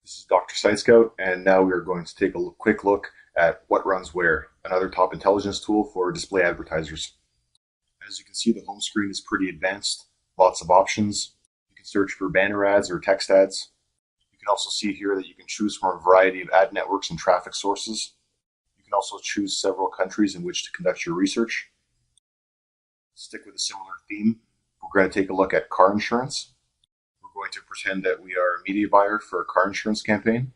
This is Dr. SiteScout, and now we are going to take a quick look at what runs where, another top intelligence tool for display advertisers. As you can see, the home screen is pretty advanced, lots of options. You can search for banner ads or text ads. You can also see here that you can choose from a variety of ad networks and traffic sources. You can also choose several countries in which to conduct your research. Stick with a similar theme. We're going to take a look at car insurance. We're going to pretend that we are a media buyer for a car insurance campaign.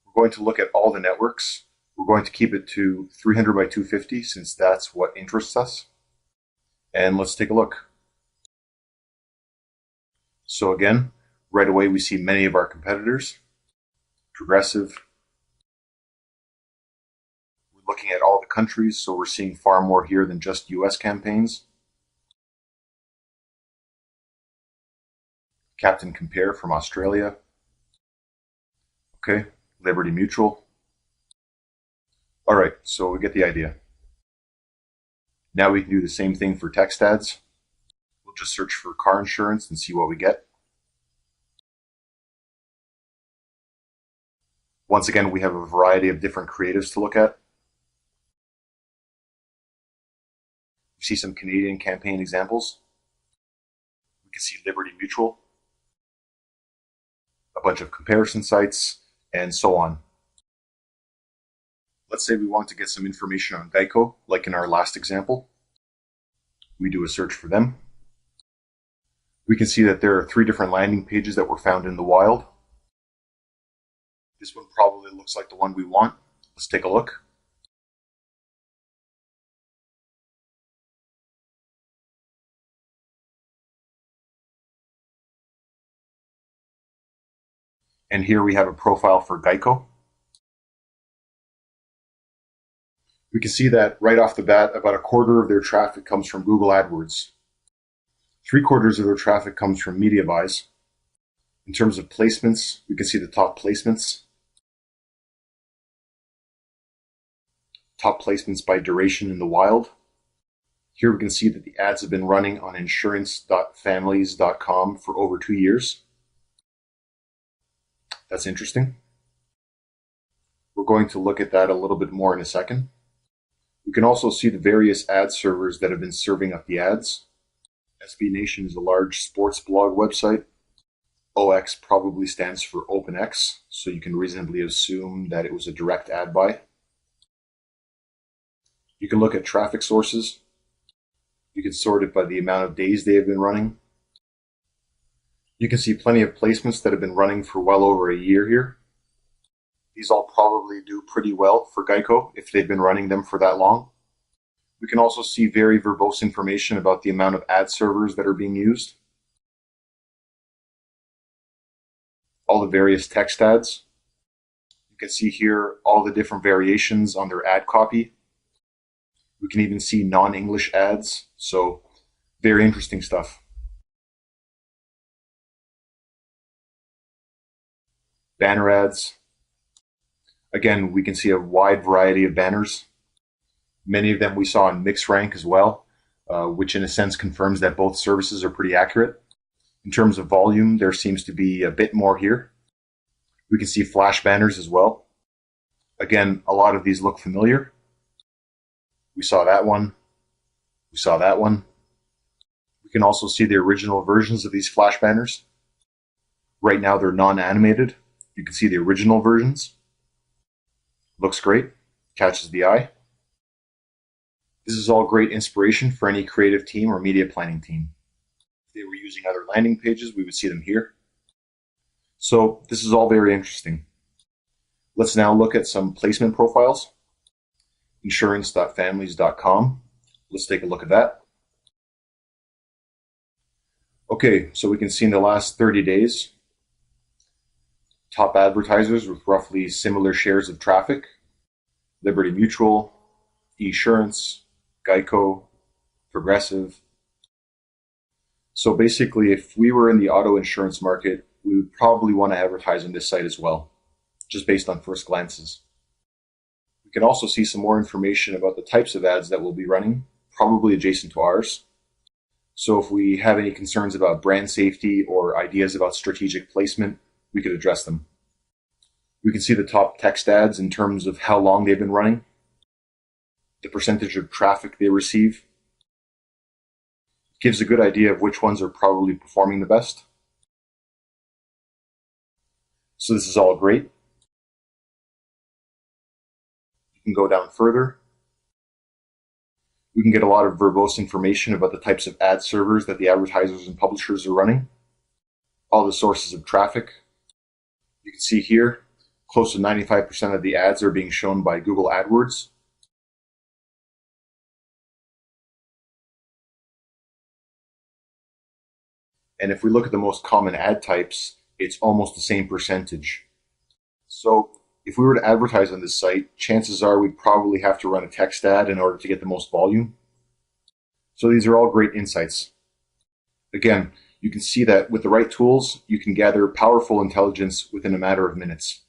We're going to look at all the networks. We're going to keep it to 300 by 250 since that's what interests us. And let's take a look. So again, right away we see many of our competitors. Progressive. We're looking at all the countries, so we're seeing far more here than just US campaigns. Captain Compare from Australia. Okay, Liberty Mutual. All right, so we get the idea. Now we can do the same thing for text ads. We'll just search for car insurance and see what we get. Once again, we have a variety of different creatives to look at. We see some Canadian campaign examples. We can see Liberty Mutual, a bunch of comparison sites, and so on. Let's say we want to get some information on Geico, like in our last example. We do a search for them. We can see that there are 3 different landing pages that were found in the wild. This one probably looks like the one we want. Let's take a look. And here we have a profile for Geico. We can see that right off the bat, about a quarter of their traffic comes from Google AdWords. 3/4 of their traffic comes from media buys. In terms of placements, we can see the top placements. Top placements by duration in the wild. Here we can see that the ads have been running on insurance.families.com for over 2 years. That's interesting. We're going to look at that a little bit more in a second. We can also see the various ad servers that have been serving up the ads. SB Nation is a large sports blog website. OX probably stands for OpenX, so you can reasonably assume that it was a direct ad buy. You can look at traffic sources. You can sort it by the amount of days they have been running. You can see plenty of placements that have been running for well over a year here. These all probably do pretty well for Geico if they've been running them for that long. We can also see very verbose information about the amount of ad servers that are being used. All the various text ads. You can see here all the different variations on their ad copy. We can even see non-English ads, so very interesting stuff. Banner ads. Again, we can see a wide variety of banners. Many of them we saw in MixRank as well, which in a sense confirms that both services are pretty accurate. In terms of volume, there seems to be a bit more here. We can see flash banners as well. Again, a lot of these look familiar. We saw that one. We saw that one. We can also see the original versions of these flash banners. Right now they're non-animated. You can see the original versions. Looks great. Catches the eye. This is all great inspiration for any creative team or media planning team. If they were using other landing pages, we would see them here. So this is all very interesting. Let's now look at some placement profiles. Insurance.families.com. Let's take a look at that. Okay, so we can see in the last 30 days, top advertisers with roughly similar shares of traffic: Liberty Mutual, Esurance, Geico, Progressive. So basically, if we were in the auto insurance market, we would probably want to advertise on this site as well, just based on first glances. We can also see some more information about the types of ads that we'll be running, probably adjacent to ours. So if we have any concerns about brand safety or ideas about strategic placement, we could address them. We can see the top text ads in terms of how long they've been running, the percentage of traffic they receive. It gives a good idea of which ones are probably performing the best. So this is all great. You can go down further. We can get a lot of verbose information about the types of ad servers that the advertisers and publishers are running, all the sources of traffic. You can see here, close to 95% of the ads are being shown by Google AdWords. And if we look at the most common ad types, it's almost the same percentage. So if we were to advertise on this site, chances are we'd probably have to run a text ad in order to get the most volume. So these are all great insights. Again, you can see that with the right tools, you can gather powerful intelligence within a matter of minutes.